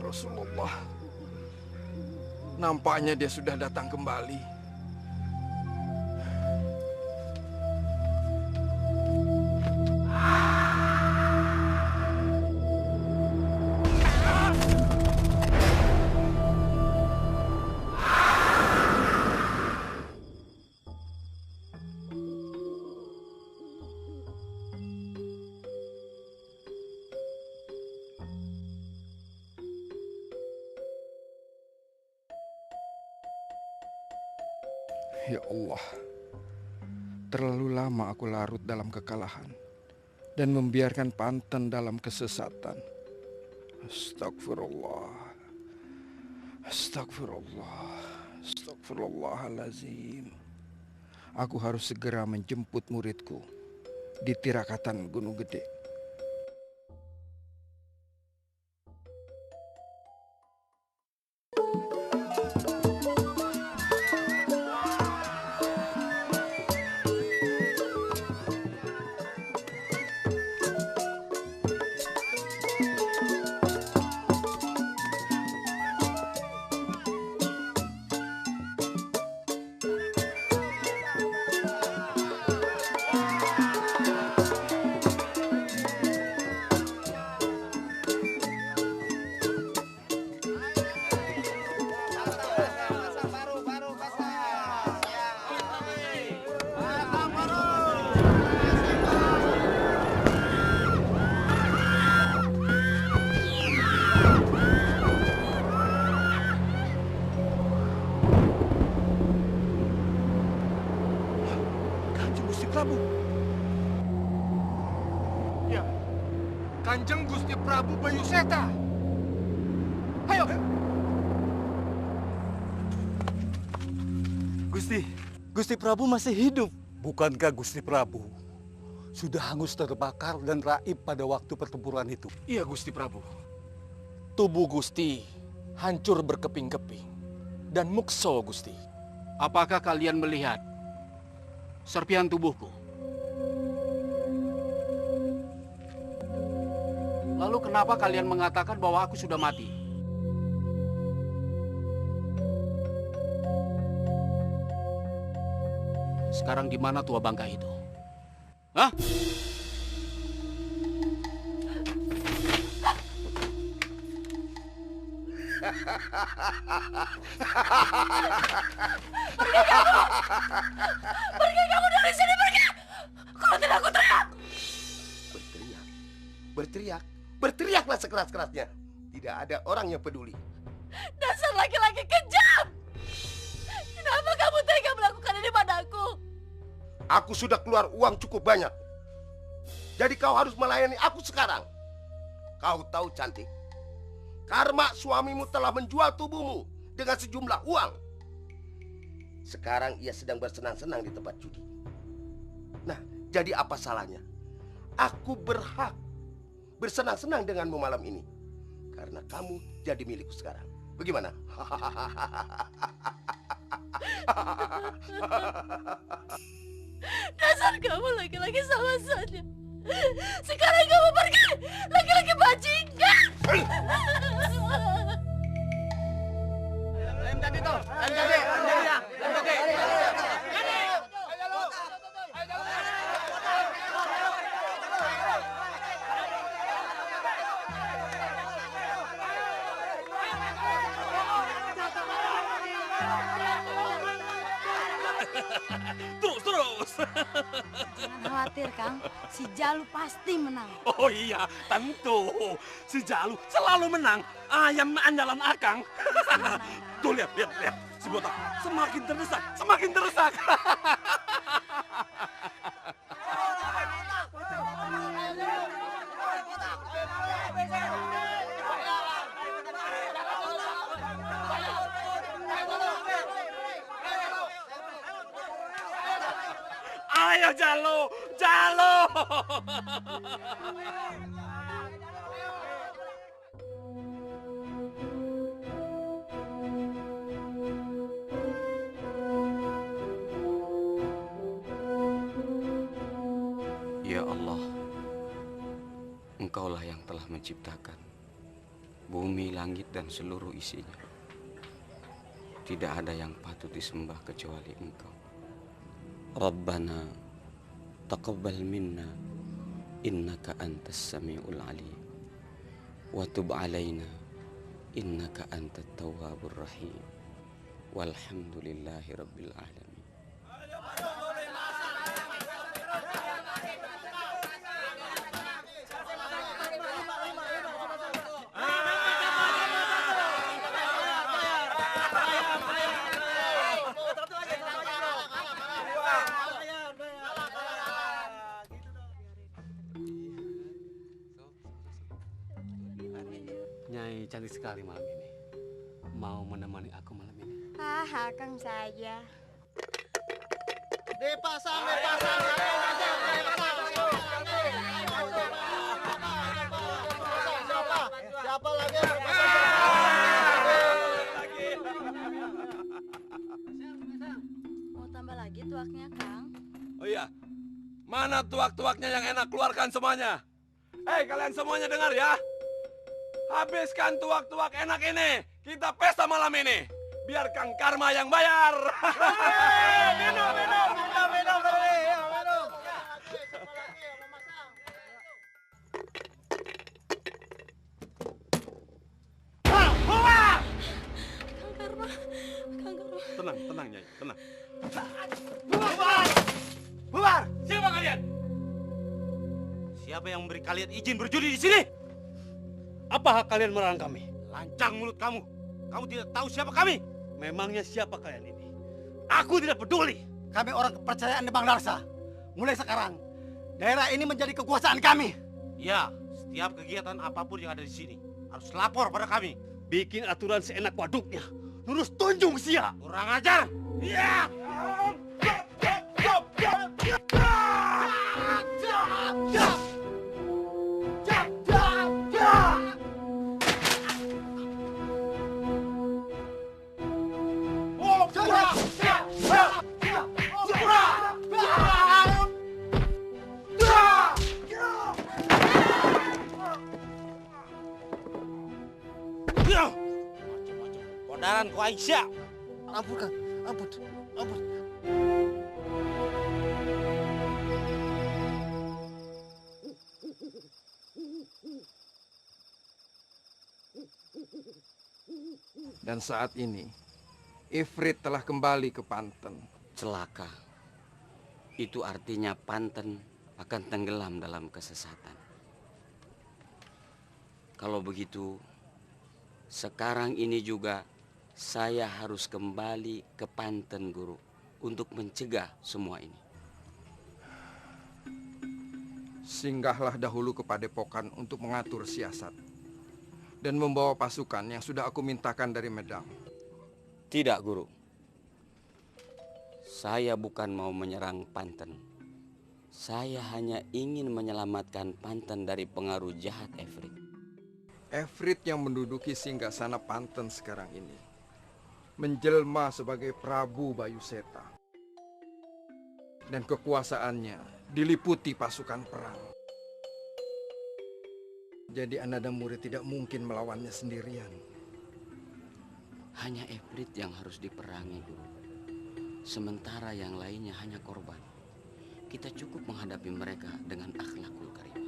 Rasulullah. Nampaknya dia sudah datang kembali. Ya Allah, terlalu lama aku larut dalam kekalahan dan membiarkan Panten dalam kesesatan. Astagfirullah, astagfirullah, astagfirullahalazim. Aku harus segera menjemput muridku di Tirakatan Gunung Gede. Prabu. Ya, Kanjeng Gusti Prabu Bayuseta. Ayo. Gusti Prabu masih hidup. Bukankah Gusti Prabu sudah hangus terbakar dan raib pada waktu pertempuran itu? Iya, Gusti Prabu. Tubuh Gusti hancur berkeping-keping dan mukso, Gusti. Apakah kalian melihat serpihan tubuhku? Lalu kenapa kalian mengatakan bahwa aku sudah mati? Sekarang di mana tua bangka itu? Hah? Pergi kamu dari sini, pergi! Kalau tidak aku teriak! Berteriaklah sekeras-kerasnya. Tidak ada orang yang peduli. Dasar laki-laki kejam! Kenapa kamu tega melakukan ini padaku? Aku sudah keluar uang cukup banyak. Jadi kau harus melayani aku sekarang. Kau tahu, cantik, Karma suamimu telah menjual tubuhmu dengan sejumlah uang. Sekarang ia sedang bersenang-senang di tempat judi. Nah, jadi apa salahnya? Aku berhak bersenang-senang denganmu malam ini. Karena kamu jadi milikku sekarang. Bagaimana? Dasar kamu laki-laki sama saja. Sekarang kamu pergi, laki-laki bajingan. Lain tadi tuh, lain tadi ya, lain tadi. Terus. Jangan khawatir, Kang. Si Jalu pasti menang. Oh iya, tentu. Si Jalu selalu menang. Ayam andalan Akang. Tuh lihat. Si botak semakin terdesak. Ayo Jalu. Ya Allah, Engkaulah yang telah menciptakan bumi, langit, dan seluruh isinya. Tidak ada yang patut disembah kecuali Engkau. Rabbana taqabbal minna innaka antas sami'ul alim wa tub alaina innaka antat tawwabur rahim walhamdulillahi rabbil alamin. Nyai cantik sekali malam ini. Mau menemani aku malam ini? Ah, Akang saja. Dipasang. Siapa lagi? Mau tambah lagi tuaknya, Kang? Oh iya, mana tuak-tuaknya yang enak, keluarkan semuanya. Hei kalian semuanya dengar ya. Habiskan tuak-tuak enak ini. Kita pesta malam ini. Biar Kang Karma yang bayar. Minum. Tenang, Nyai, tenang. Bubar! Siapa kalian? Siapa yang memberi kalian izin berjudi di sini? Apa hak kalian melarang kami? Lancang mulut kamu. Kamu tidak tahu siapa kami? Memangnya siapa kalian ini? Aku tidak peduli. Kami orang kepercayaan Demang Darsa. Mulai sekarang, daerah ini menjadi kekuasaan kami. Ya, setiap kegiatan apapun yang ada di sini harus lapor pada kami. Bikin aturan seenak waduknya. Lurus tunjung sia. Kurang ajar. Iya. Kodaran ku Aisyah. Ampun, Kang. Ampun. Dan saat ini, Ifrit telah kembali ke Panten. Celaka. Itu artinya Panten akan tenggelam dalam kesesatan. Kalau begitu, sekarang ini juga saya harus kembali ke Panten, Guru, untuk mencegah semua ini. Singgahlah dahulu ke Padepokan untuk mengatur siasat dan membawa pasukan yang sudah aku mintakan dari Medang. Tidak, Guru. Saya bukan mau menyerang Panten. Saya hanya ingin menyelamatkan Panten dari pengaruh jahat Efrit. Efrit yang menduduki singgasana Panten sekarang ini menjelma sebagai Prabu Bayuseta. Dan kekuasaannya diliputi pasukan perang. Jadi Ananda Murid tidak mungkin melawannya sendirian. Hanya Efrit yang harus diperangi, Guru. Sementara yang lainnya hanya korban. Kita cukup menghadapi mereka dengan akhlakul karimah.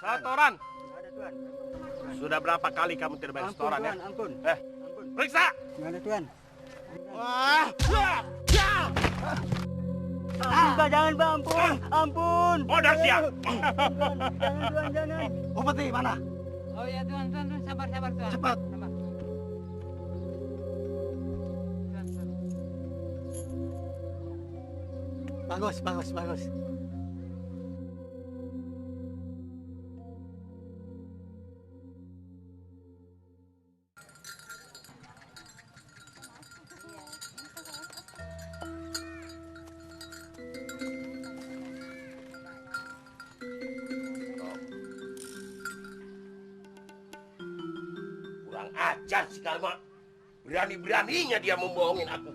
Setoran. Sudah berapa kali kamu tidak bayar setoran ya? Ampun. Periksa. Gimana, Tuan? Wah. Pak, jangan, Pak. Ampun. Modal siap. Jangan. Upeti mana? Oh ya Tuan, sabar Tuan. Cepat. Sabar. Bagus. ajar si Karma. Berani-beraninya dia membohongin aku.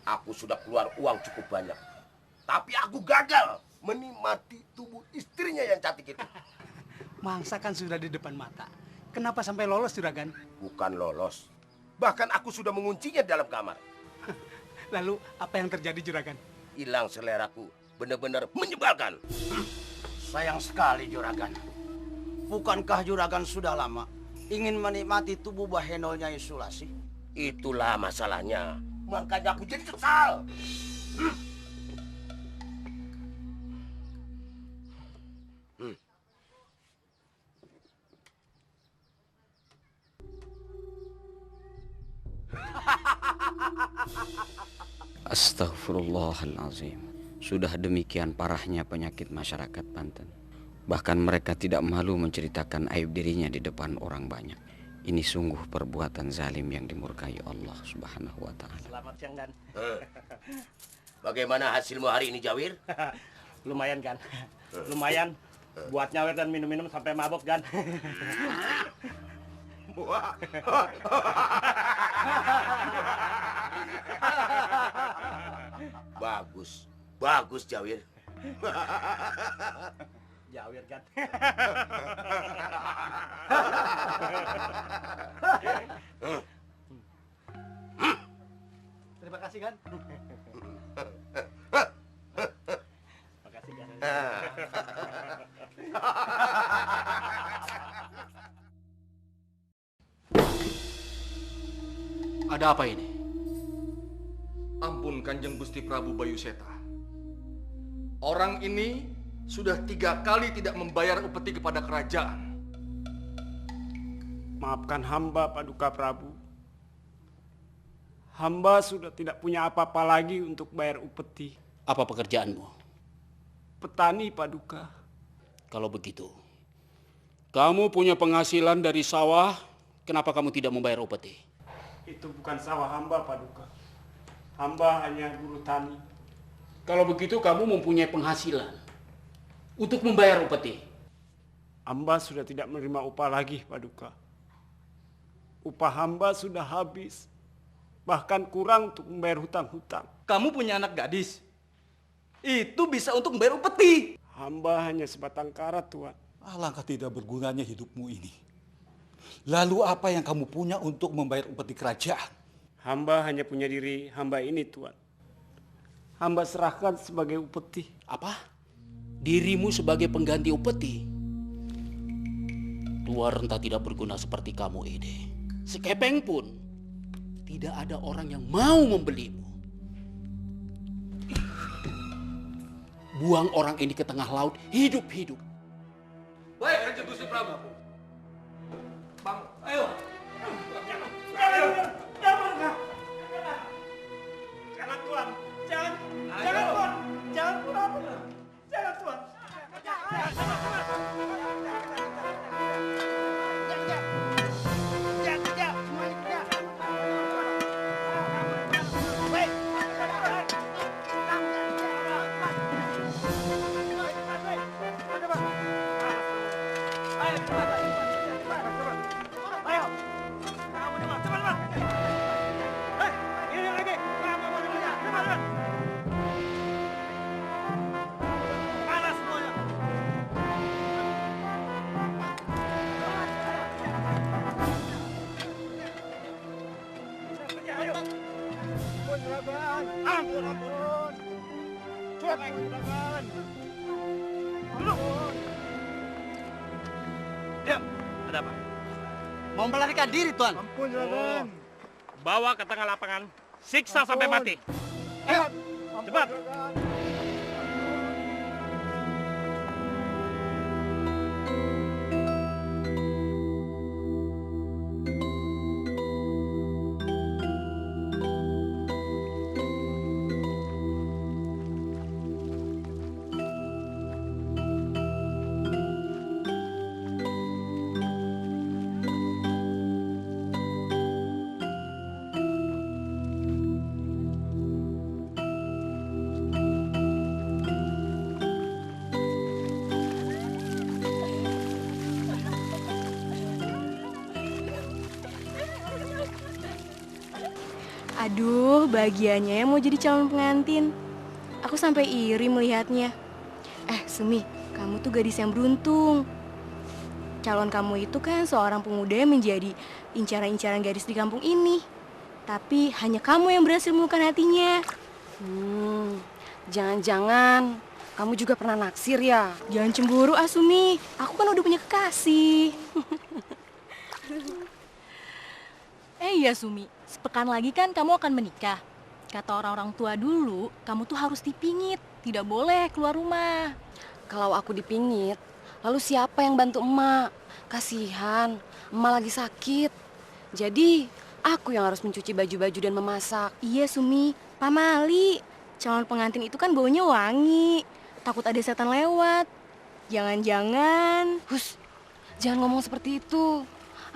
Aku sudah keluar uang cukup banyak. Tapi aku gagal menikmati tubuh istrinya yang cantik itu. Mangsa kan sudah di depan mata. Kenapa sampai lolos, Juragan? Bukan lolos. Bahkan aku sudah menguncinya dalam kamar. Lalu apa yang terjadi, Juragan? Hilang seleraku. Benar-benar menyebalkan. Sayang sekali, Juragan. Bukankah Juragan sudah lama ingin menikmati tubuh Bahenolnya Sulasi? Itulah masalahnya. Makanya aku jadi kesal. Astaghfirullahalazim. Sudah demikian parahnya penyakit masyarakat Banten. Bahkan mereka tidak malu menceritakan aib dirinya di depan orang banyak. Ini sungguh perbuatan zalim yang dimurkai Allah Subhanahu wa Ta'ala. Selamat siang, Dan. Bagaimana hasilmu hari ini, Jawir? Lumayan, Gan. Lumayan. Buat nyawer dan minum-minum sampai mabok, Gan. Bagus. Bagus, Jawir. Jawir, Gan. Terima kasih, Gan. Makasih, Gan. Ada apa ini? Ampun Kanjeng Gusti Prabu Bayuseta. Orang ini sudah 3 kali tidak membayar upeti kepada kerajaan. Maafkan hamba, Paduka Prabu. Hamba sudah tidak punya apa-apa lagi untuk bayar upeti. Apa pekerjaanmu? Petani, Paduka. Kalau begitu, kamu punya penghasilan dari sawah, kenapa kamu tidak membayar upeti? Itu bukan sawah hamba, Paduka. Hamba hanya buruh tani. Kalau begitu kamu mempunyai penghasilan untuk membayar upeti. Hamba sudah tidak menerima upah lagi, Paduka. Upah hamba sudah habis. Bahkan kurang untuk membayar hutang-hutang. Kamu punya anak gadis. Itu bisa untuk membayar upeti. Hamba hanya sebatang kara, Tuan. Alangkah tidak bergunanya hidupmu ini. Lalu apa yang kamu punya untuk membayar upeti kerajaan? Hamba hanya punya diri hamba ini, Tuan. Hamba serahkan sebagai upeti. Apa? Dirimu sebagai pengganti upeti? Tua renta tidak berguna seperti kamu ini. Sekepeng pun tidak ada orang yang mau membelimu. Buang orang ini ke tengah laut hidup-hidup. Baik, Kanjeng Gusti Prabu. Bangun. Ayo. Jangan, Tuan. Jangan. Jangan, Tuan. Jangan, Tuan. Jangan, Tuan. Ya, ada apa? Mau melarikan diri, Tuan. Ampun, Juragan. Bawa ke tengah lapangan. Siksa sampai mati. Ayo, cepat. Aduh, bahagianya ya mau jadi calon pengantin. Aku sampai iri melihatnya. Sumi, kamu tuh gadis yang beruntung. Calon kamu itu kan seorang pemuda yang menjadi incaran-incaran gadis di kampung ini. Tapi hanya kamu yang berhasil menemukan hatinya. Jangan-jangan kamu juga pernah naksir ya? Jangan cemburu, Sumi. Aku kan udah punya kekasih. Iya, Sumi. Sepekan lagi kan kamu akan menikah. Kata orang-orang tua dulu, kamu tuh harus dipingit. Tidak boleh keluar rumah. Kalau aku dipingit, lalu siapa yang bantu emak? Kasihan, emak lagi sakit. Jadi, aku yang harus mencuci baju-baju dan memasak. Iya, Sumi. Pak Mali, calon pengantin itu kan baunya wangi. Takut ada setan lewat. Jangan-jangan... Hus, jangan ngomong seperti itu.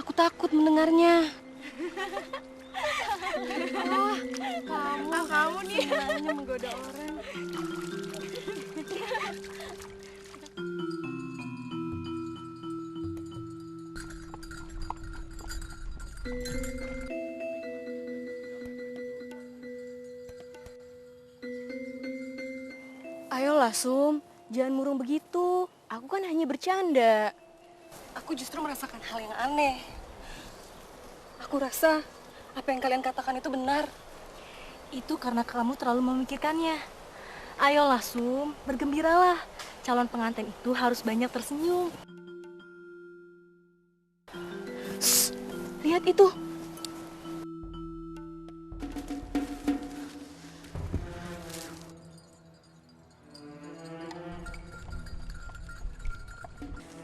Aku takut mendengarnya. Kamu nih hanya menggoda orang. Ayolah, Sum. Jangan murung begitu. Aku kan hanya bercanda. Aku justru merasakan hal yang aneh. Aku rasa apa yang kalian katakan itu benar. Itu karena kamu terlalu memikirkannya. Ayolah, Sum. Bergembiralah. Calon pengantin itu harus banyak tersenyum. Shh, lihat itu.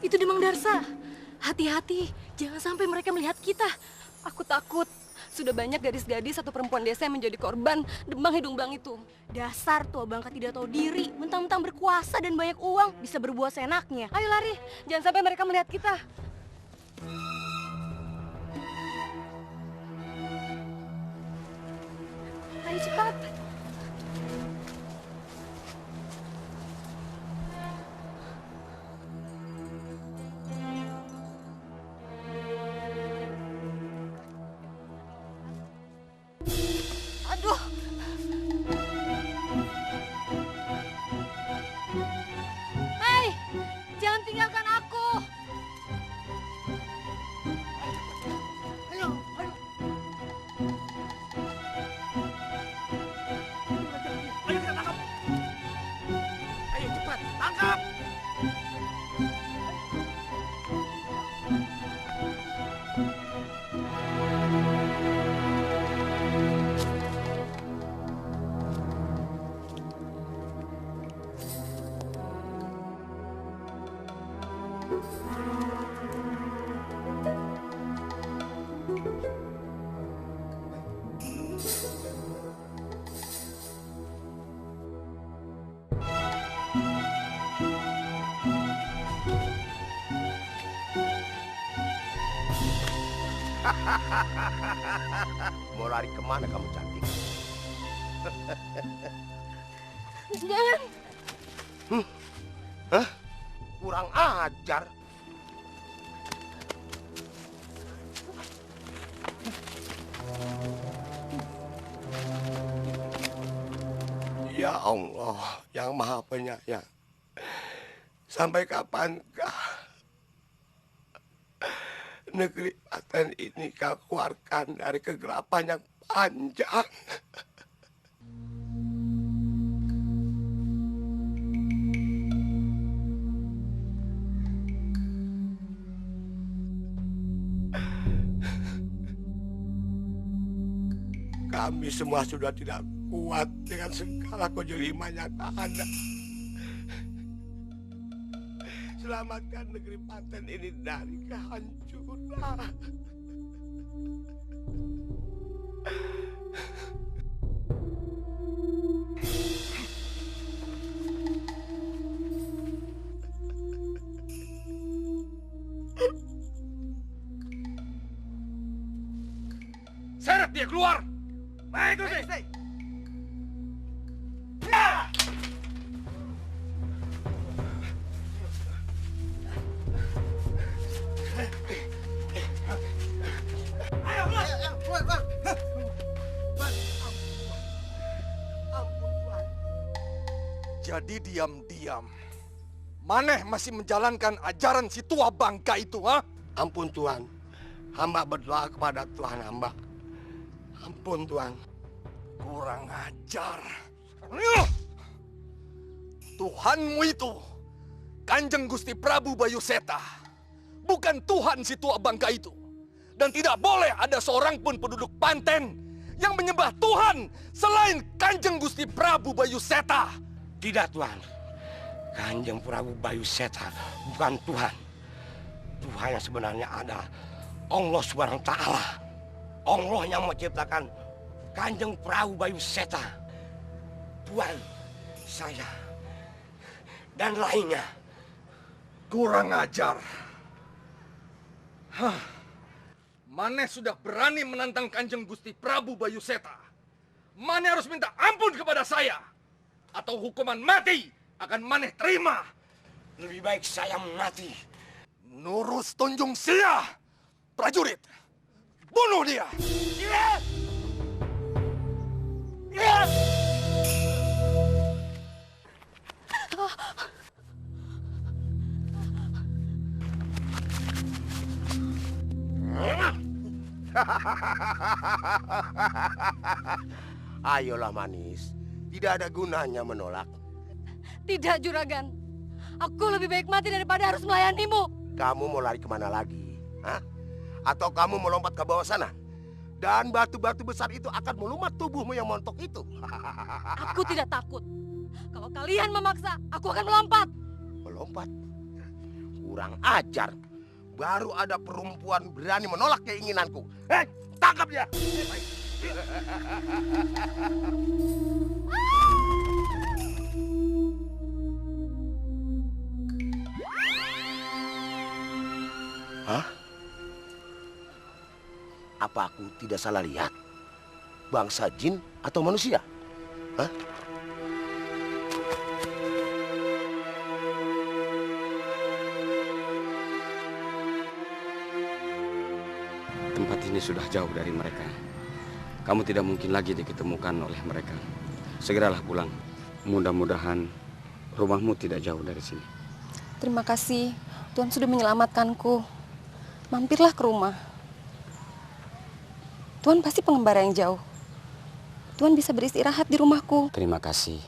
Itu Demang Darsa. Hati-hati, jangan sampai mereka melihat kita. Aku takut. Sudah banyak gadis-gadis atau perempuan desa yang menjadi korban Demang Hidung Belang itu. Dasar tua bangka tidak tahu diri. Mentang-mentang berkuasa dan banyak uang, bisa berbuat seenaknya. Ayo lari, jangan sampai mereka melihat kita. Ayo cepat. Aduh. Hei, jangan tinggalkan aku. Ayo, ayo. Ayo kita tangkap. Ayo cepat, tangkap. Mau lari kemana kamu, cantik? Jangan. Hah? Kurang ajar. Ya Allah, yang Maha Penyayang. Sampai kapankah negeri Paten ini kau keluarkan dari kegelapan yang panjang? Kami semua sudah tidak kuat dengan segala kejeliman yang ada. Selamatkan negeri Paten ini dari kehancuran. Seret dia keluar! Baik, Gusti! Jadi diam-diam Maneh masih menjalankan ajaran si tua bangka itu, ha? Ampun Tuhan, hamba berdoa kepada Tuhan hamba. Ampun Tuhan. Kurang ajar. Tuhanmu itu Kanjeng Gusti Prabu Bayuseta, bukan Tuhan si tua bangka itu. Dan tidak boleh ada seorang pun penduduk Panten yang menyembah Tuhan selain Kanjeng Gusti Prabu Bayuseta. Tidak Tuhan, Kanjeng Prabu Bayuseta bukan Tuhan. Tuhan yang sebenarnya ada Allah Subhanahu wa Ta'ala. Allah yang menciptakan Kanjeng Prabu Bayuseta. Tuhan, saya dan lainnya. Kurang ajar. Hah. Maneh sudah berani menantang Kanjeng Gusti Prabu Bayuseta. Maneh harus minta ampun kepada saya, atau hukuman mati akan Maneh terima. Lebih baik saya mati. Nurus Tunjung Sia, prajurit, bunuh dia. Ayolah manis, tidak ada gunanya menolak. Tidak, Juragan. Aku lebih baik mati daripada harus melayanimu. Kamu mau lari kemana lagi? Hah? Atau kamu mau lompat ke bawah sana? Dan batu-batu besar itu akan melumat tubuhmu yang montok itu. Aku tidak takut. Kalau kalian memaksa, aku akan melompat. Melompat? Kurang ajar. Baru ada perempuan berani menolak keinginanku. Hei, tangkap dia! Hah? Apa aku tidak salah lihat? Bangsa jin atau manusia? Hah? Tempat ini sudah jauh dari mereka. Kamu tidak mungkin lagi diketemukan oleh mereka. Segeralah pulang. Mudah-mudahan rumahmu tidak jauh dari sini. Terima kasih. Tuhan sudah menyelamatkanku. Mampirlah ke rumah. Tuhan pasti pengembara yang jauh. Tuhan bisa beristirahat di rumahku. Terima kasih.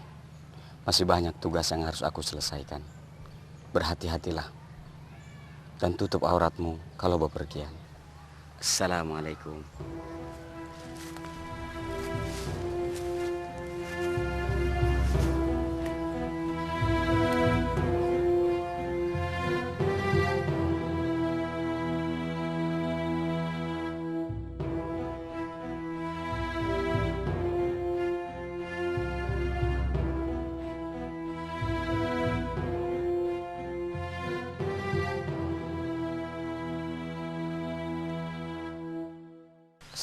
Masih banyak tugas yang harus aku selesaikan. Berhati-hatilah. Dan tutup auratmu kalau bepergian. Assalamualaikum.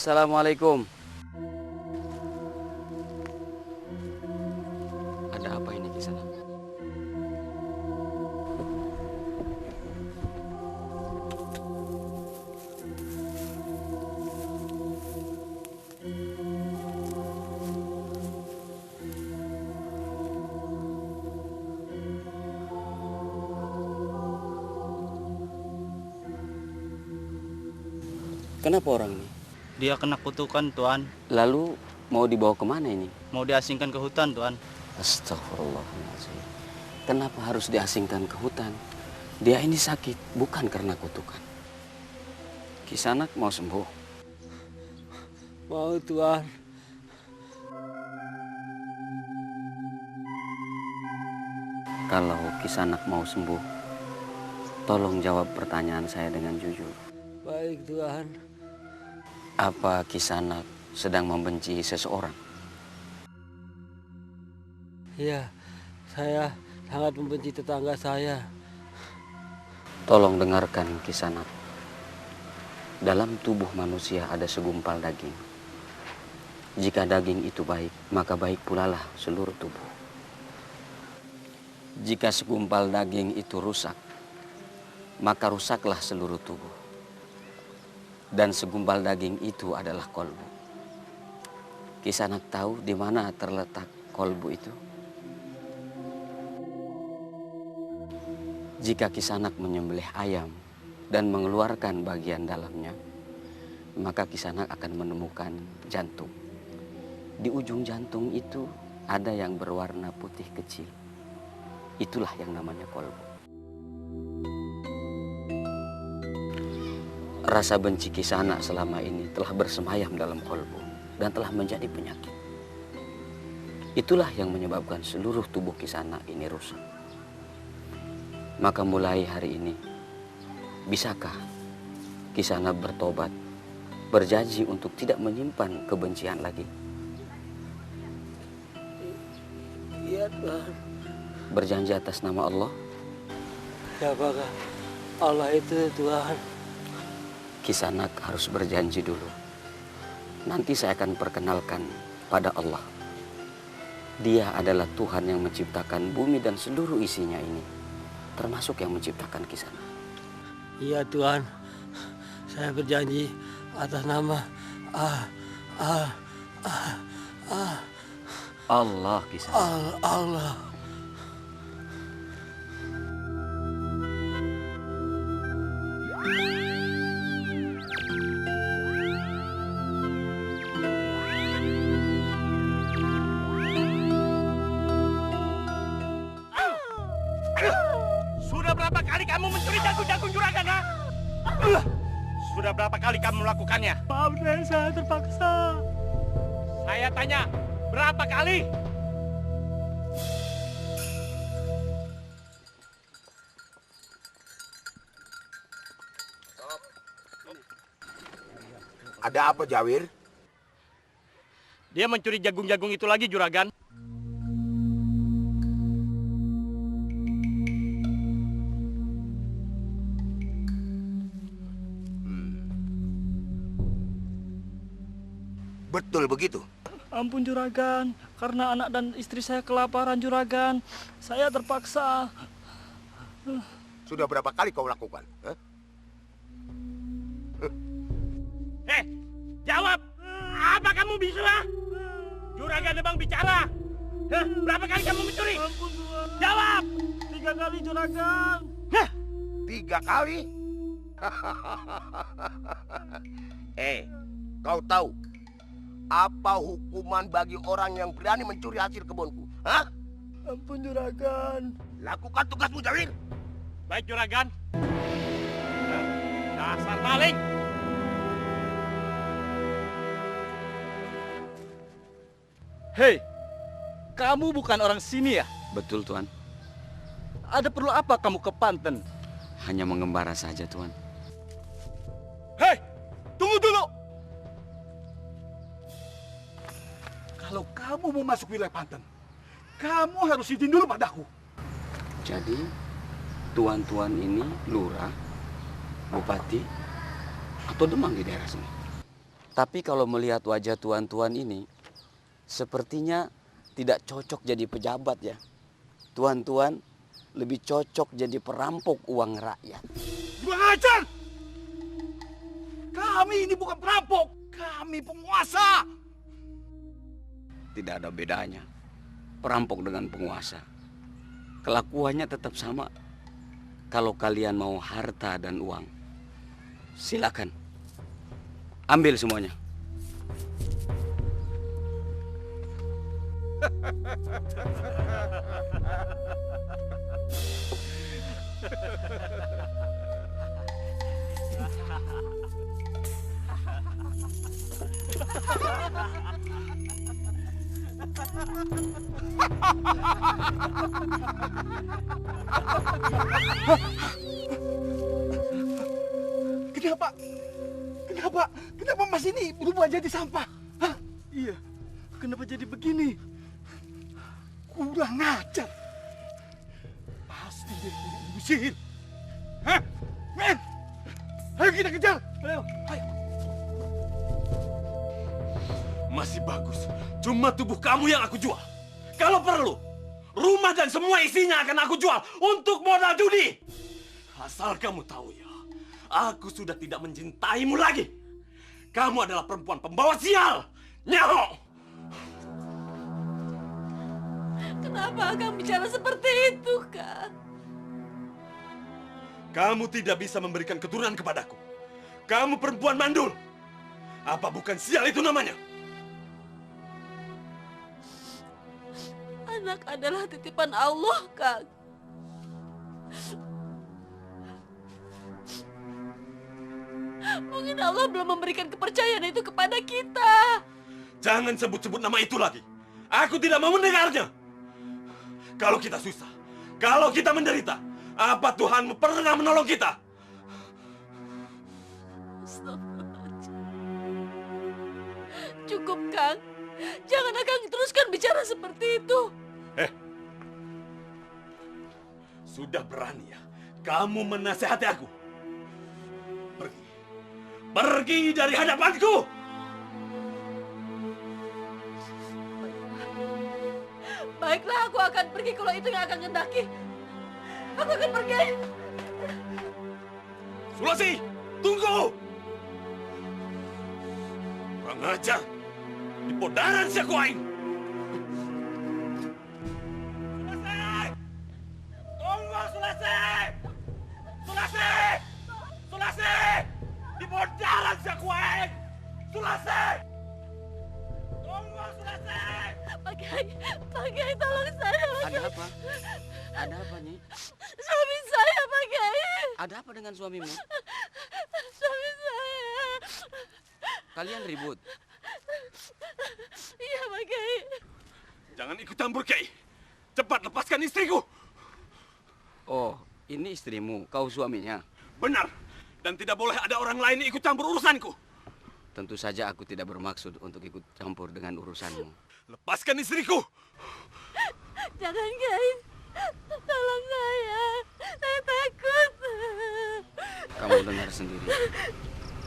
Assalamualaikum. Ada apa ini Kisana? Kenapa orang ini? Dia kena kutukan, Tuan. Lalu mau dibawa kemana ini? Mau diasingkan ke hutan, Tuan. Astagfirullahaladzim. Kenapa harus diasingkan ke hutan? Dia ini sakit, bukan karena kutukan. Kisanak mau sembuh? Mau, Tuan. Kalau Kisanak mau sembuh, tolong jawab pertanyaan saya dengan jujur. Baik, Tuan. Apa Kisanak sedang membenci seseorang? Iya, saya sangat membenci tetangga saya. Tolong dengarkan Kisanak. Dalam tubuh manusia ada segumpal daging. Jika daging itu baik, maka baik pula lah seluruh tubuh. Jika segumpal daging itu rusak, maka rusaklah seluruh tubuh. Dan segumpal daging itu adalah kolbu. Kisanak tahu di mana terletak kolbu itu? Jika Kisanak menyembelih ayam dan mengeluarkan bagian dalamnya, maka Kisanak akan menemukan jantung. Di ujung jantung itu ada yang berwarna putih kecil. Itulah yang namanya kolbu. Rasa benci Kisanak selama ini telah bersemayam dalam kolbu dan telah menjadi penyakit. Itulah yang menyebabkan seluruh tubuh Kisanak ini rusak. Maka mulai hari ini, bisakah Kisanak bertobat, berjanji untuk tidak menyimpan kebencian lagi? Iya, Tuhan. Berjanji atas nama Allah? Siapakah Allah itu, Tuhan? Kisanak harus berjanji dulu. Nanti saya akan perkenalkan pada Allah. Dia adalah Tuhan yang menciptakan bumi dan seluruh isinya ini, termasuk yang menciptakan Kisanak. Iya, Tuhan. Saya berjanji atas nama Allah, Kisanak. Allah. Sudah berapa kali kamu mencuri jagung-jagung juragan, ha? Sudah berapa kali kamu melakukannya? Maaf, saya terpaksa. Saya tanya, berapa kali? Ada apa, Jawir? Dia mencuri jagung-jagung itu lagi, juragan. Betul begitu? Ampun juragan, karena anak dan istri saya kelaparan juragan. Saya terpaksa. Sudah berapa kali kau lakukan? Hah? Jawab! Apa kamu bisa? Juragan Ebang bicara. Hah? Berapa kali kamu mencuri? Ampun Tuhan. Jawab! 3 kali juragan. 3 kali? Kau tahu apa hukuman bagi orang yang berani mencuri hasil kebunku? Hah? Ampun juragan. Lakukan tugasmu, Jawir. Baik, juragan. Dasar maling! Hei, kamu bukan orang sini ya? Betul, Tuan. Ada perlu apa kamu ke Panten? Hanya mengembara saja, Tuan. Hei, tunggu dulu. Kalau kamu mau masuk wilayah Panten, kamu harus izin dulu padaku. Jadi, tuan-tuan ini lurah, bupati, atau demang di daerah sini. Tapi kalau melihat wajah tuan-tuan ini, sepertinya tidak cocok jadi pejabat ya. Tuan-tuan lebih cocok jadi perampok uang rakyat. Kurang ajar! Kami ini bukan perampok, kami penguasa. Tidak ada bedanya. Perampok dengan penguasa. Kelakuannya tetap sama. Kalau kalian mau harta dan uang, silakan. Ambil semuanya. Kenapa? Kenapa Mas ini berubah jadi sampah? Hah? Iya, kenapa jadi begini? Kurang ajar. Pasti dia punya ilmu sihir. Hah? Men! Ayo kita kejar. Ayo. Masih bagus. Cuma tubuh kamu yang aku jual. Kalau perlu, rumah dan semua isinya akan aku jual untuk modal judi. Asal kamu tahu ya, aku sudah tidak mencintaimu lagi. Kamu adalah perempuan pembawa sial. Nyaho! Kenapa Kang bicara seperti itu, Kang? Kamu tidak bisa memberikan keturunan kepadaku. Kamu perempuan mandul. Apa bukan sial itu namanya? Anak adalah titipan Allah, Kang. Mungkin Allah belum memberikan kepercayaan itu kepada kita. Jangan sebut-sebut nama itu lagi. Aku tidak mau mendengarnya. Kalau kita susah, kalau kita menderita, apa Tuhan pernah menolong kita? Cukup, Kang. Jangan Kang teruskan bicara seperti itu. Sudah berani ya kamu menasehati aku? Pergi. Pergi dari hadapanku. Baiklah, aku akan pergi kalau itu yang akan kehendaki. Aku akan pergi. Sulasi, tunggu. Kurang ajar. Di podaran si aku aing. Tunggu, Sulasi! Sulasi! Sulasi! Di podaran si Kuaing! Sulasi! Tunggu, Sulasi! Pak Kiai, tolong saya, Pak Ada Kiai. apa? Ada apa, Nyi? Suami saya, Pak Kiai. Ada apa dengan suamimu? Suami saya. Kalian ribut? Iya, Pak Kiai. Jangan ikut campur, Kiai. Cepat lepaskan istriku. Oh, ini istrimu, kau suaminya? Benar. Dan tidak boleh ada orang lain ikut campur urusanku. Tentu saja aku tidak bermaksud untuk ikut campur dengan urusanmu. Lepaskan istriku. Jangan, Kiai. Tolong saya. Saya takut. Kamu dengar sendiri.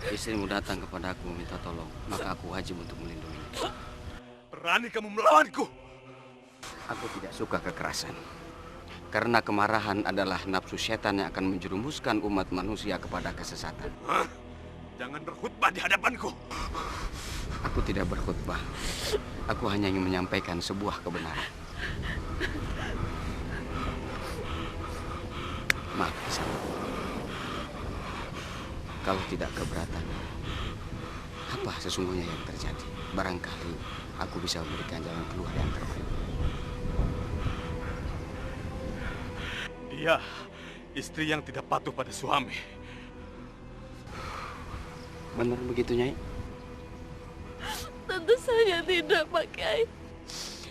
Istrimu datang kepadaku minta tolong, maka aku wajib untuk melindunginya. Berani kamu melawanku? Aku tidak suka kekerasan. Karena kemarahan adalah nafsu setan yang akan menjerumuskan umat manusia kepada kesesatan. Hah? Jangan berkhutbah di hadapanku. Aku tidak berkhutbah. Aku hanya ingin menyampaikan sebuah kebenaran. Maaf, Kisan. Kalau tidak keberatan, apa sesungguhnya yang terjadi? Barangkali aku bisa memberikan jalan keluar yang terbaik. Dia istri yang tidak patuh pada suami. Benar begitu, Nyai? Tentu saja tidak, Pak Kiai.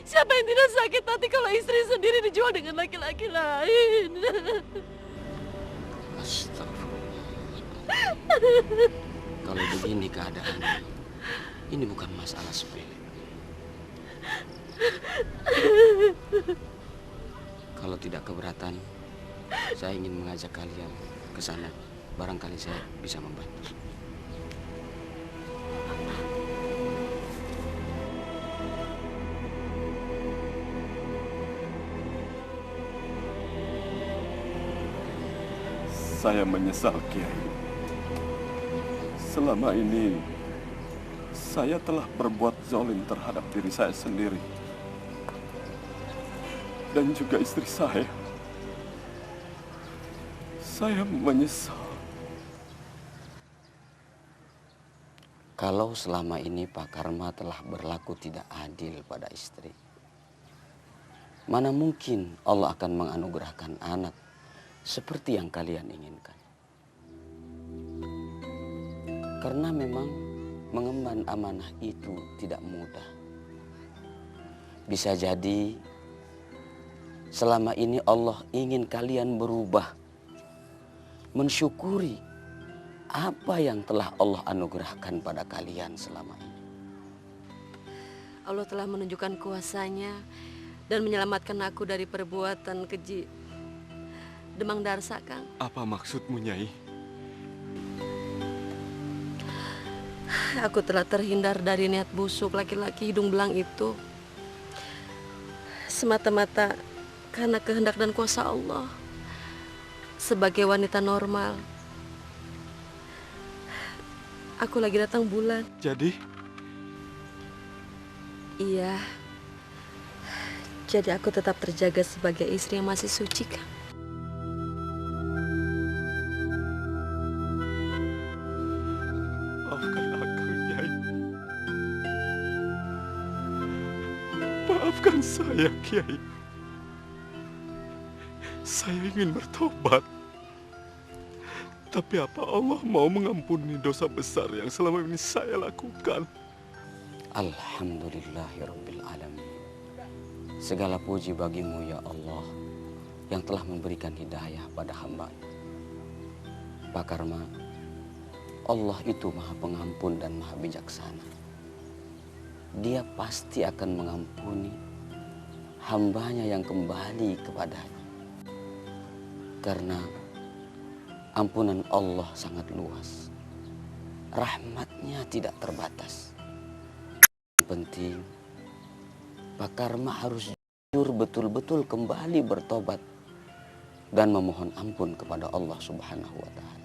Siapa yang tidak sakit hati kalau istri sendiri dijual dengan laki-laki lain? Astagfirullah. Kalau begini keadaannya, ini bukan masalah sepele. Kalau tidak keberatan, saya ingin mengajak kalian ke sana. Barangkali saya bisa membantu. Saya menyesal, Kiai. Selama ini, saya telah berbuat zalim terhadap diri saya sendiri. Dan juga istri saya. Saya menyesal. Kalau selama ini Pak Karma telah berlaku tidak adil pada istri, mana mungkin Allah akan menganugerahkan anak seperti yang kalian inginkan. Karena memang mengemban amanah itu tidak mudah. Bisa jadi selama ini Allah ingin kalian berubah, mensyukuri apa yang telah Allah anugerahkan pada kalian selama ini. Allah telah menunjukkan kuasa-Nya dan menyelamatkan aku dari perbuatan keji demang darsa, Kang. Apa maksudmu, Nyai? Aku telah terhindar dari niat busuk laki-laki hidung belang itu semata-mata karena kehendak dan kuasa Allah. Sebagai wanita normal, aku lagi datang bulan. Jadi? Iya. Jadi aku tetap terjaga sebagai istri yang masih suci, Kang. Maafkan saya, Kiai. Saya ingin bertobat. Tapi apa Allah mau mengampuni dosa besar yang selama ini saya lakukan? Alhamdulillahirabbil alamin. Segala puji bagimu ya Allah yang telah memberikan hidayah pada hamba. Pak Karma, Allah itu Maha Pengampun dan Maha Bijaksana. Dia pasti akan mengampuni hambanya yang kembali kepadanya. Karena ampunan Allah sangat luas. Rahmatnya tidak terbatas. Yang penting, Pak Karma harus jujur betul-betul kembali bertobat dan memohon ampun kepada Allah Subhanahu wa Ta'ala.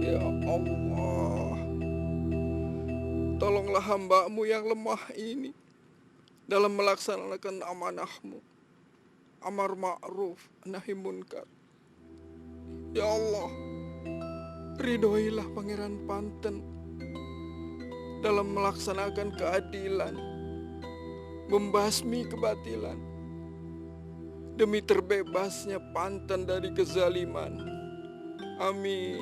Ya Allah, tolonglah hamba-Mu yang lemah ini dalam melaksanakan amanah-Mu, amar ma'ruf nahi munkar. Ya Allah, ridhoilah Pangeran Panten dalam melaksanakan keadilan, membasmi kebatilan, demi terbebasnya Panten dari kezaliman. Amin,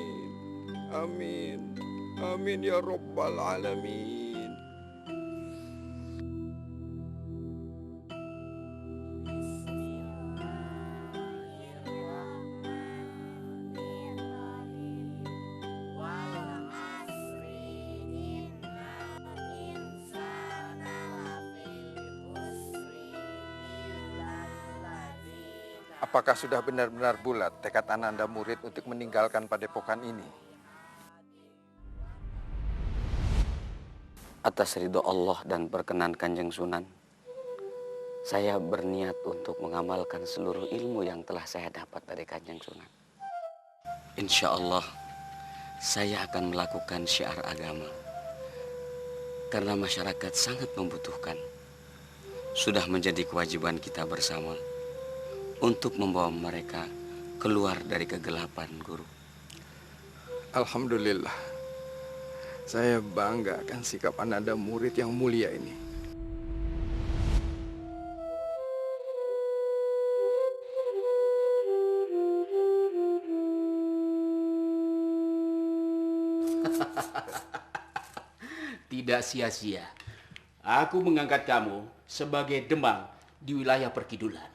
amin, amin ya Rabbal Alamin. Apakah sudah benar-benar bulat tekad Ananda murid untuk meninggalkan padepokan ini? Atas ridho Allah dan perkenan Kanjeng Sunan, saya berniat untuk mengamalkan seluruh ilmu yang telah saya dapat dari Kanjeng Sunan. Insya Allah, saya akan melakukan syiar agama. Karena masyarakat sangat membutuhkan. Sudah menjadi kewajiban kita bersama untuk membawa mereka keluar dari kegelapan, Guru. Alhamdulillah, saya bangga akan sikap Ananda murid yang mulia ini. Tidak sia-sia. Aku mengangkat kamu sebagai demang di wilayah perkidulan.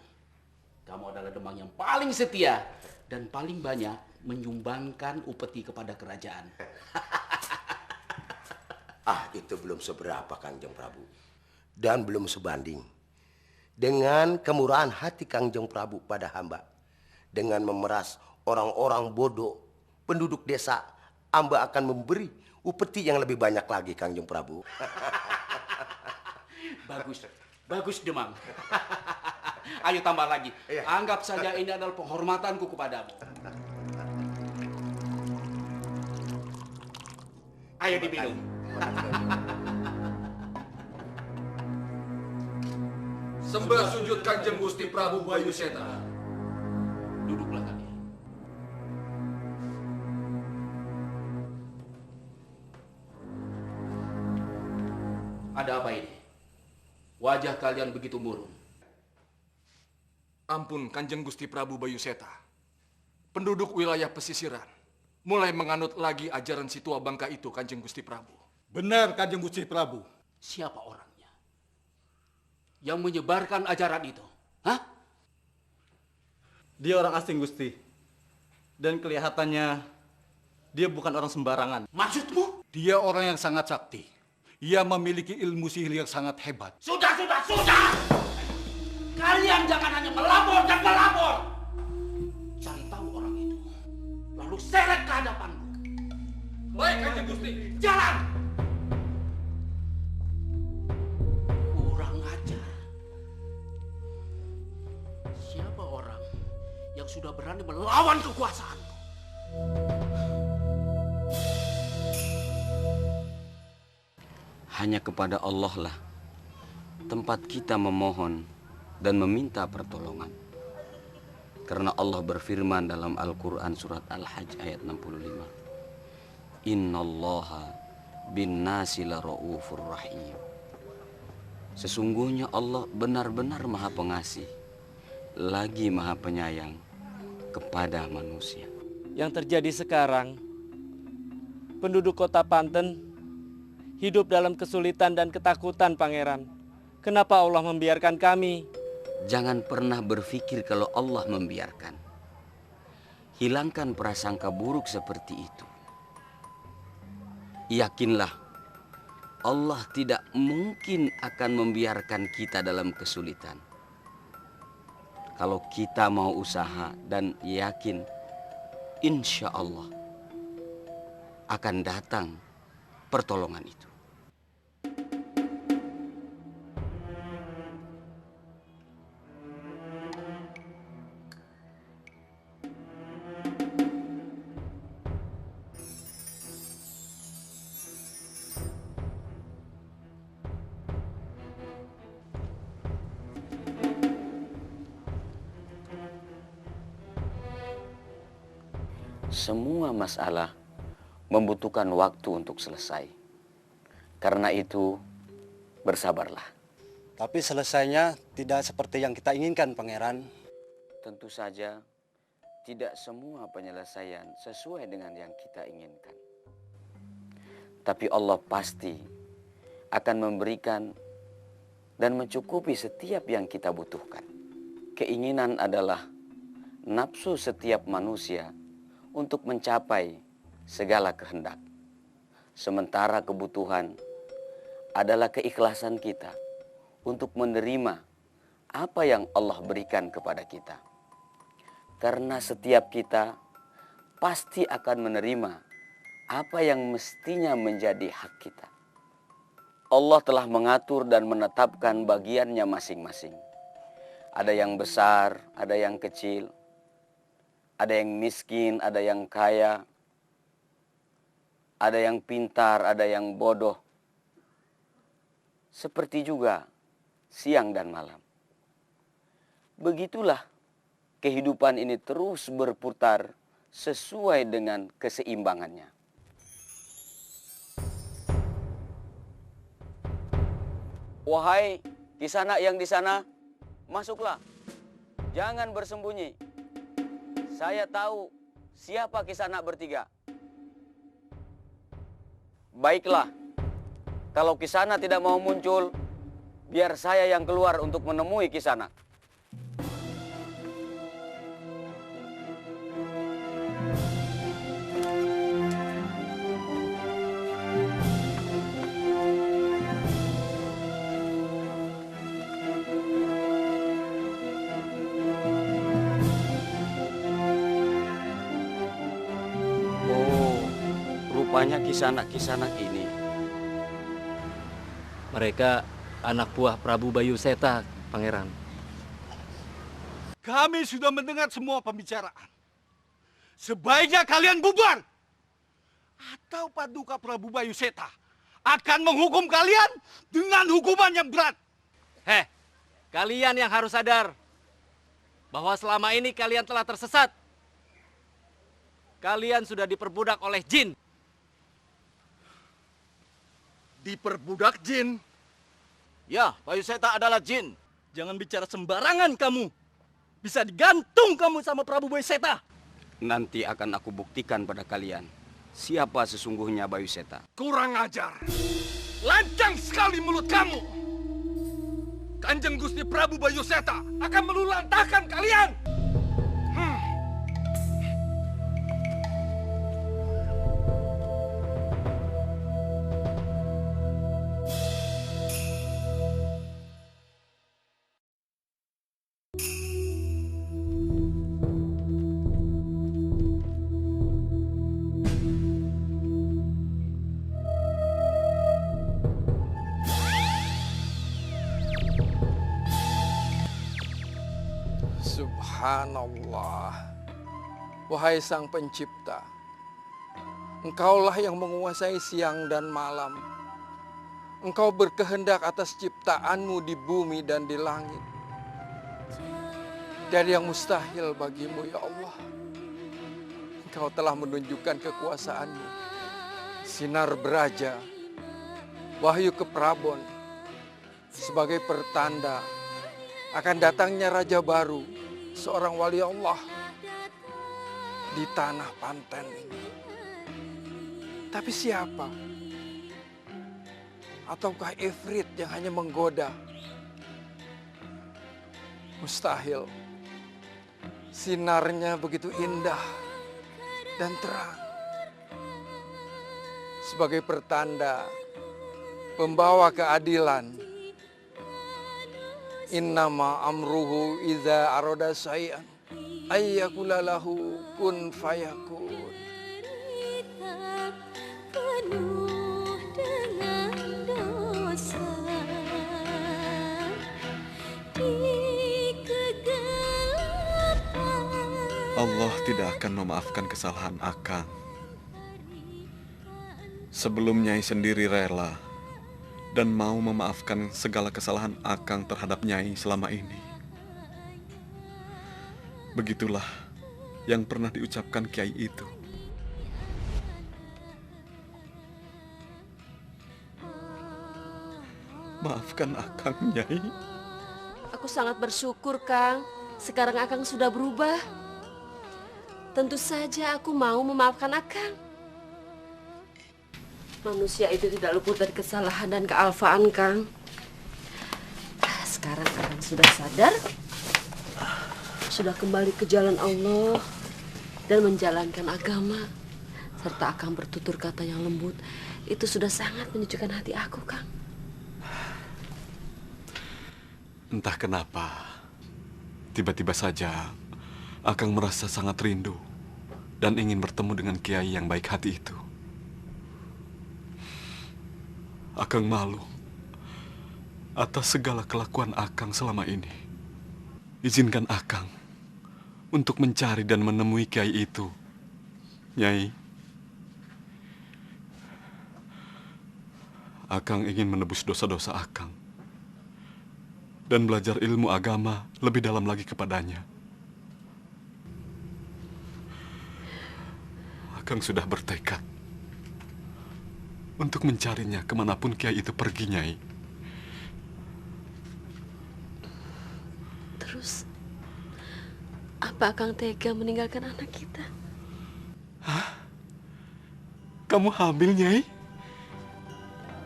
Kamu adalah demang yang paling setia dan paling banyak menyumbangkan upeti kepada kerajaan. Itu belum seberapa, Kanjeng Prabu. Dan belum sebanding dengan kemurahan hati Kanjeng Prabu pada hamba. Dengan memeras orang-orang bodoh, penduduk desa, hamba akan memberi upeti yang lebih banyak lagi, Kanjeng Prabu. Bagus, bagus demang. Ayo tambah lagi. Anggap saja ini adalah penghormatanku kepadamu. Ayo diminum. Sembah sujud Kanjeng Gusti Prabu Bayu Seta. Duduklah kalian. Ada apa ini? Wajah kalian begitu murung. Ampun Kanjeng Gusti Prabu Bayu Seta. Penduduk wilayah pesisiran mulai menganut lagi ajaran si tua bangka itu, Kanjeng Gusti Prabu. Benar, Kanjeng Gusti Prabu. Siapa orangnya yang menyebarkan ajaran itu? Hah? Dia orang asing, Gusti. Dan kelihatannya dia bukan orang sembarangan. Maksudmu? Dia orang yang sangat sakti. Ia memiliki ilmu sihir yang sangat hebat. Sudah! Kalian jangan hanya melapor dan melapor. Cari tahu orang itu, lalu seret ke hadapanku. Baik, Kanjeng Gusti. Jalan! Kurang ajar. Siapa orang yang sudah berani melawan kekuasaanku? Hanya kepada Allah lah tempat kita memohon dan meminta pertolongan. Karena Allah berfirman dalam Al-Quran surat Al-Hajj ayat 65. Innallaha bin nasi lara'ufur rahim. Sesungguhnya Allah benar-benar maha pengasih, lagi maha penyayang kepada manusia. Yang terjadi sekarang, penduduk kota Panten hidup dalam kesulitan dan ketakutan, Pangeran. Kenapa Allah membiarkan kami? Jangan pernah berpikir kalau Allah membiarkan. Hilangkan prasangka buruk seperti itu. Yakinlah, Allah tidak mungkin akan membiarkan kita dalam kesulitan. Kalau kita mau usaha dan yakin, insya Allah akan datang pertolongan itu. Semua masalah membutuhkan waktu untuk selesai. Karena itu, bersabarlah. Tapi selesainya tidak seperti yang kita inginkan, Pangeran. Tentu saja, tidak semua penyelesaian sesuai dengan yang kita inginkan. Tapi Allah pasti akan memberikan dan mencukupi setiap yang kita butuhkan. Keinginan adalah nafsu setiap manusia untuk mencapai segala kehendak. Sementara kebutuhan adalah keikhlasan kita untuk menerima apa yang Allah berikan kepada kita. Karena setiap kita pasti akan menerima apa yang mestinya menjadi hak kita. Allah telah mengatur dan menetapkan bagiannya masing-masing. Ada yang besar, ada yang kecil. Ada yang miskin, ada yang kaya, ada yang pintar, ada yang bodoh. Seperti juga siang dan malam. Begitulah kehidupan ini terus berputar sesuai dengan keseimbangannya. Wahai Kisanak yang di sana, masuklah. Jangan bersembunyi. Saya tahu siapa Kisanak bertiga. Baiklah, kalau Kisanak tidak mau muncul, biar saya yang keluar untuk menemui Kisanak. Rupanya Kisanak ini. Mereka anak buah Prabu Bayu Seta, Pangeran. Kami sudah mendengar semua pembicaraan. Sebaiknya kalian bubar. Atau Paduka Prabu Bayu Seta akan menghukum kalian dengan hukuman yang berat. Kalian yang harus sadar bahwa selama ini kalian telah tersesat. Kalian sudah diperbudak oleh jin. Diperbudak jin? Ya, Bayu Seta adalah jin. Jangan bicara sembarangan kamu. Bisa digantung kamu sama Prabu Bayu Seta. Nanti akan aku buktikan pada kalian siapa sesungguhnya Bayu Seta. Kurang ajar. Lancang sekali mulut kamu. Kanjeng Gusti Prabu Bayu Seta akan meluluhlantahkan kalian. Subhanallah. Wahai Sang Pencipta, Engkaulah yang menguasai siang dan malam. Engkau berkehendak atas ciptaanmu di bumi dan di langit. dari yang mustahil bagimu ya Allah. Engkau telah menunjukkan kekuasaanmu, sinar beraja, wahyu ke Prabon, sebagai pertanda akan datangnya raja baru, seorang wali Allah di tanah Panten ini. Tapi siapa? Ataukah Ifrit yang hanya menggoda? Mustahil. Sinarnya begitu indah dan terang. Sebagai pertanda pembawa keadilan. Innama amruhu iza aroda syai'an ayyakula lahu kun fayakun. Allah tidak akan memaafkan kesalahan Akang. Sebelum Nyai sendiri rela dan mau memaafkan segala kesalahan Akang terhadap Nyai selama ini. Begitulah yang pernah diucapkan Kiai itu. Maafkan Akang, Nyai. Aku sangat bersyukur, Kang. Sekarang Akang sudah berubah. Tentu saja aku mau memaafkan Akang. Manusia itu tidak luput dari kesalahan dan kealfaan, Kang. Sekarang Akang sudah sadar, sudah kembali ke jalan Allah dan menjalankan agama, serta Akang bertutur kata yang lembut. Itu sudah sangat menyejukkan hati aku, Kang. Entah kenapa, tiba-tiba saja Akang merasa sangat rindu dan ingin bertemu dengan Kiai yang baik hati itu. Akang malu atas segala kelakuan Akang selama ini. Izinkan Akang untuk mencari dan menemui Kiai itu, Nyai. Akang ingin menebus dosa-dosa Akang dan belajar ilmu agama lebih dalam lagi kepadanya. Akang sudah bertekad untuk mencarinya kemanapun Kiai itu pergi, Nyai. Terus, apa Akang tega meninggalkan anak kita? Hah? Kamu hamil, Nyai?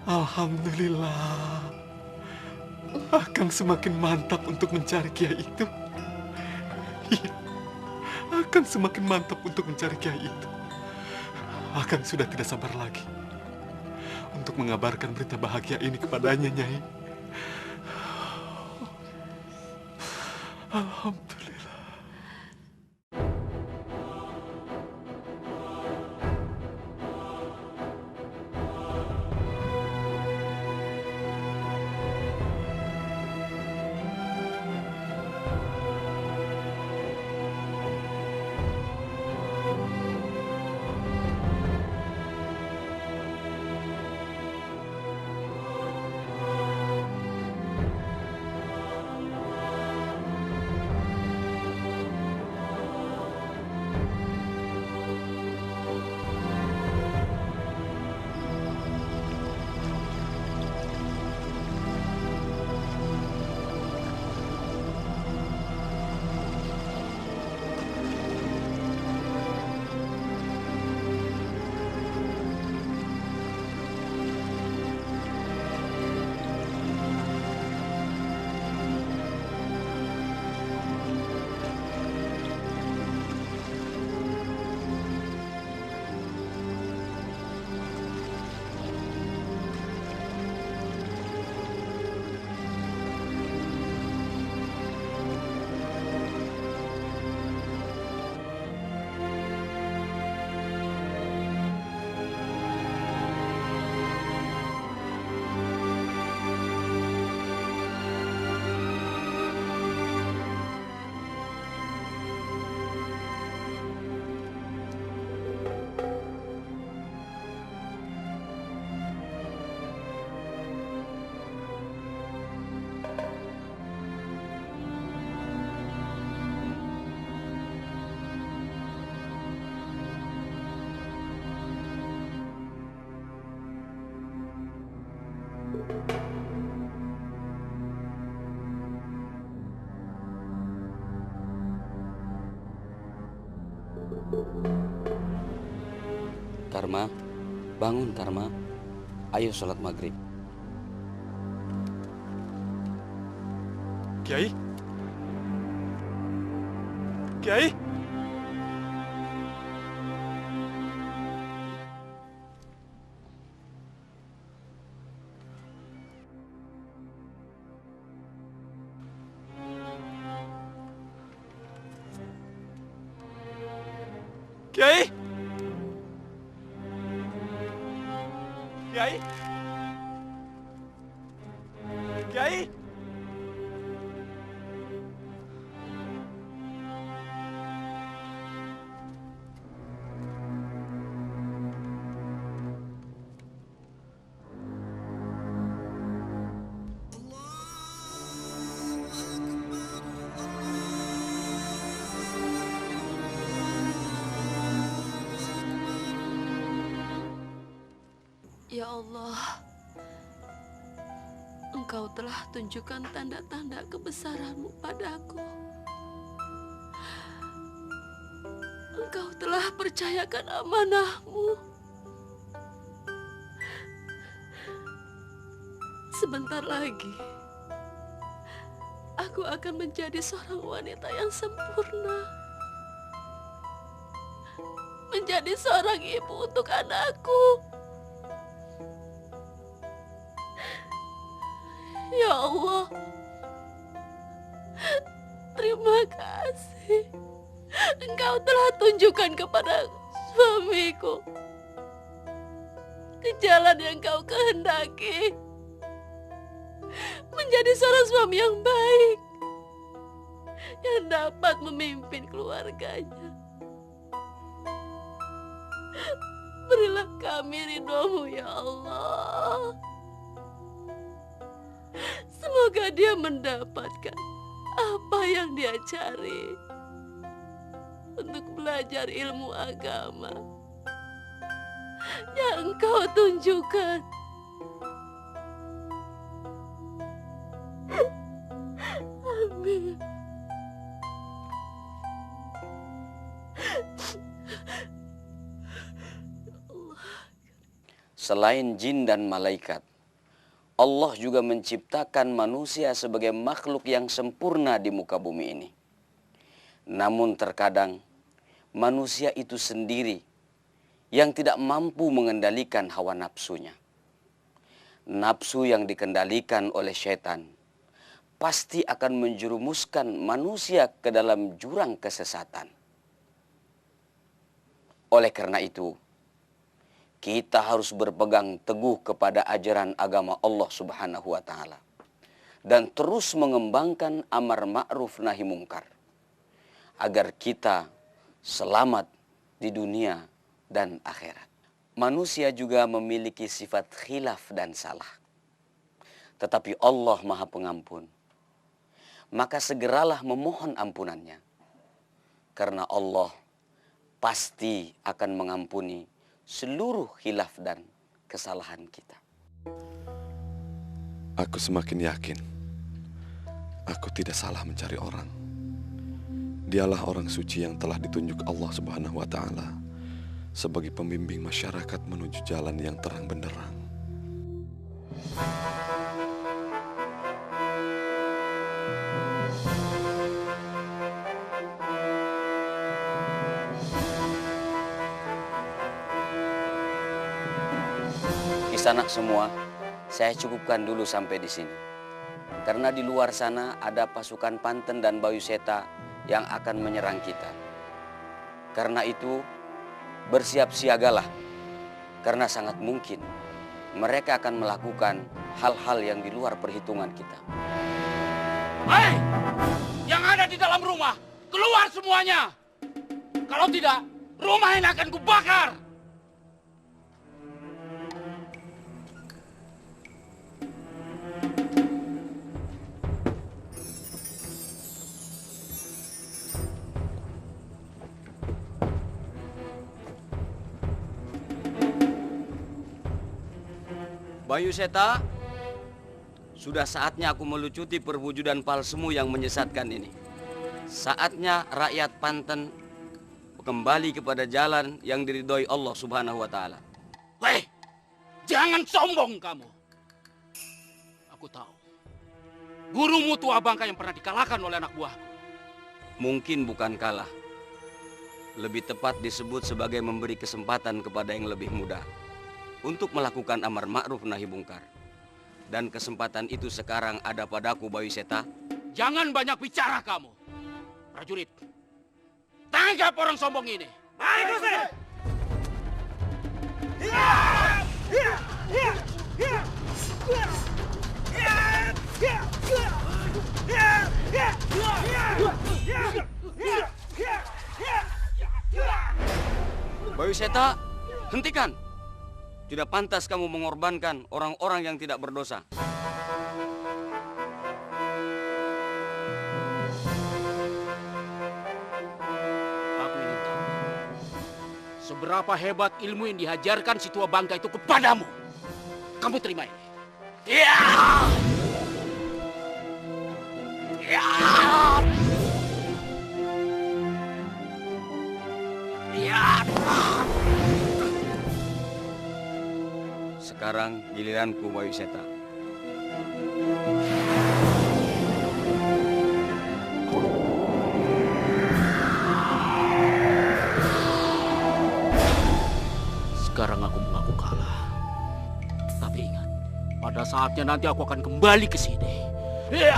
Alhamdulillah. Akang semakin mantap untuk mencari Kiai itu. Iya, Akang semakin mantap untuk mencari Kiai itu. Akang sudah tidak sabar lagi untuk mengabarkan berita bahagia ini kepadanya, Nyai. Alhamdulillah. Karma, bangun Karma. Ayo sholat maghrib. Kiai? Kiai? Kiai? Kiai? Kiai? Ya Allah, Engkau telah tunjukkan tanda-tanda kebesaran-Mu padaku. Engkau telah percayakan amanah-Mu. Sebentar lagi, aku akan menjadi seorang wanita yang sempurna. Menjadi seorang ibu untuk anakku. Ya Allah, terima kasih. Engkau telah tunjukkan kepada suamiku ke jalan yang Kau kehendaki. Menjadi seorang suami yang baik, yang dapat memimpin keluarganya. Berilah kami ridho-Mu, ya Allah. Semoga dia mendapatkan apa yang dia cari untuk belajar ilmu agama yang Engkau tunjukkan. Amin. Selain jin dan malaikat, Allah juga menciptakan manusia sebagai makhluk yang sempurna di muka bumi ini. Namun terkadang manusia itu sendiri yang tidak mampu mengendalikan hawa nafsunya. Nafsu yang dikendalikan oleh setan pasti akan menjerumuskan manusia ke dalam jurang kesesatan. Oleh karena itu, kita harus berpegang teguh kepada ajaran agama Allah Subhanahu wa Ta'ala dan terus mengembangkan amar ma'ruf nahi mungkar agar kita selamat di dunia dan akhirat. Manusia juga memiliki sifat khilaf dan salah, tetapi Allah Maha Pengampun. Maka segeralah memohon ampunannya, karena Allah pasti akan mengampuni seluruh khilaf dan kesalahan kita. Aku semakin yakin aku tidak salah mencari orang. Dialah orang suci yang telah ditunjuk Allah Subhanahu wa Ta'ala sebagai pembimbing masyarakat menuju jalan yang terang benderang. Sanak semua, saya cukupkan dulu sampai di sini. Karena di luar sana ada pasukan Panten dan Bayu Seta yang akan menyerang kita. Karena itu, bersiap siagalah. Karena sangat mungkin mereka akan melakukan hal-hal yang di luar perhitungan kita. Hei, yang ada di dalam rumah, keluar semuanya. Kalau tidak, rumah ini akan kubakar. Bayu Seta, sudah saatnya aku melucuti perwujudan palsumu yang menyesatkan ini. Saatnya rakyat Panten kembali kepada jalan yang diridhoi Allah Subhanahu wa taala. Weh, jangan sombong kamu. Aku tahu. Gurumu tua bangka yang pernah dikalahkan oleh anak buahku. Mungkin bukan kalah. Lebih tepat disebut sebagai memberi kesempatan kepada yang lebih muda untuk melakukan amar ma'ruf nahi mungkar. Dan kesempatan itu sekarang ada padaku, Bayu Seta. Jangan banyak bicara kamu. Prajurit, tangkap orang sombong ini. Baik, Gusti. Bayu Seta, hentikan. Tidak pantas kamu mengorbankan orang-orang yang tidak berdosa. Aku ingin tahu seberapa hebat ilmu yang dihajarkan si tua bangka itu kepadamu. Kamu terima ini. Ya! Ya! Ya! Sekarang giliranku, Bayu Seta. Sekarang aku mengaku kalah. Tapi ingat, pada saatnya nanti aku akan kembali ke sini. Ya!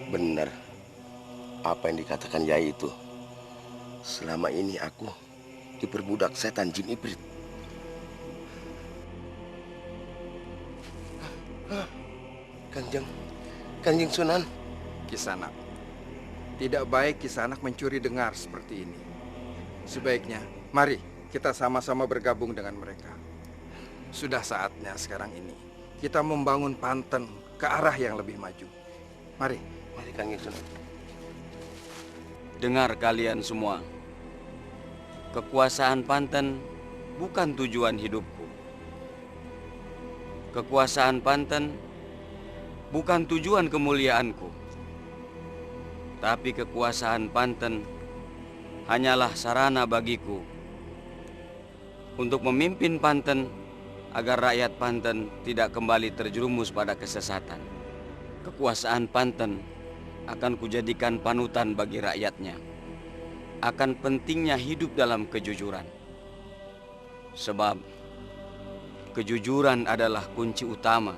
Benar apa yang dikatakan Yai itu. Selama ini aku diperbudak setan jin ibrit. Kanjeng Sunan. Kisanak, tidak baik Kisanak mencuri dengar seperti ini. Sebaiknya, mari kita sama-sama bergabung dengan mereka. Sudah saatnya sekarang ini kita membangun Panten ke arah yang lebih maju. Mari. Mari Kanjeng Sunan. Dengar kalian semua. Kekuasaan Panten bukan tujuan hidupku. Kekuasaan Panten bukan tujuan kemuliaanku. Tapi kekuasaan Panten hanyalah sarana bagiku untuk memimpin Panten agar rakyat Panten tidak kembali terjerumus pada kesesatan. Kekuasaan Panten akan kujadikan panutan bagi rakyatnya. Akan pentingnya hidup dalam kejujuran. Sebab kejujuran adalah kunci utama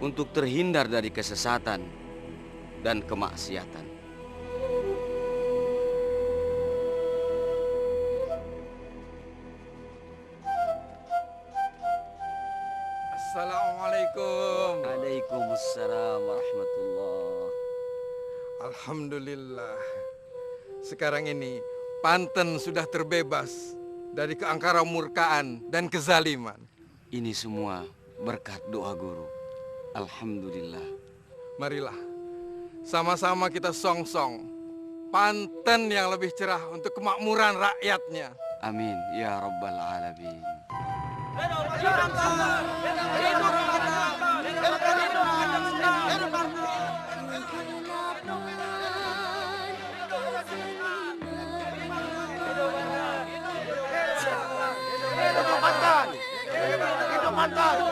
untuk terhindar dari kesesatan dan kemaksiatan. Assalamualaikum. Waalaikumsalam warahmatullah. Alhamdulillah. Sekarang ini Panten sudah terbebas dari keangkara murkaan dan kezaliman. Ini semua berkat doa guru. Alhamdulillah. Marilah sama-sama kita song-song Panten yang lebih cerah untuk kemakmuran rakyatnya. Amin ya rabbal alamin. Hidup Panten! Hidup Panten!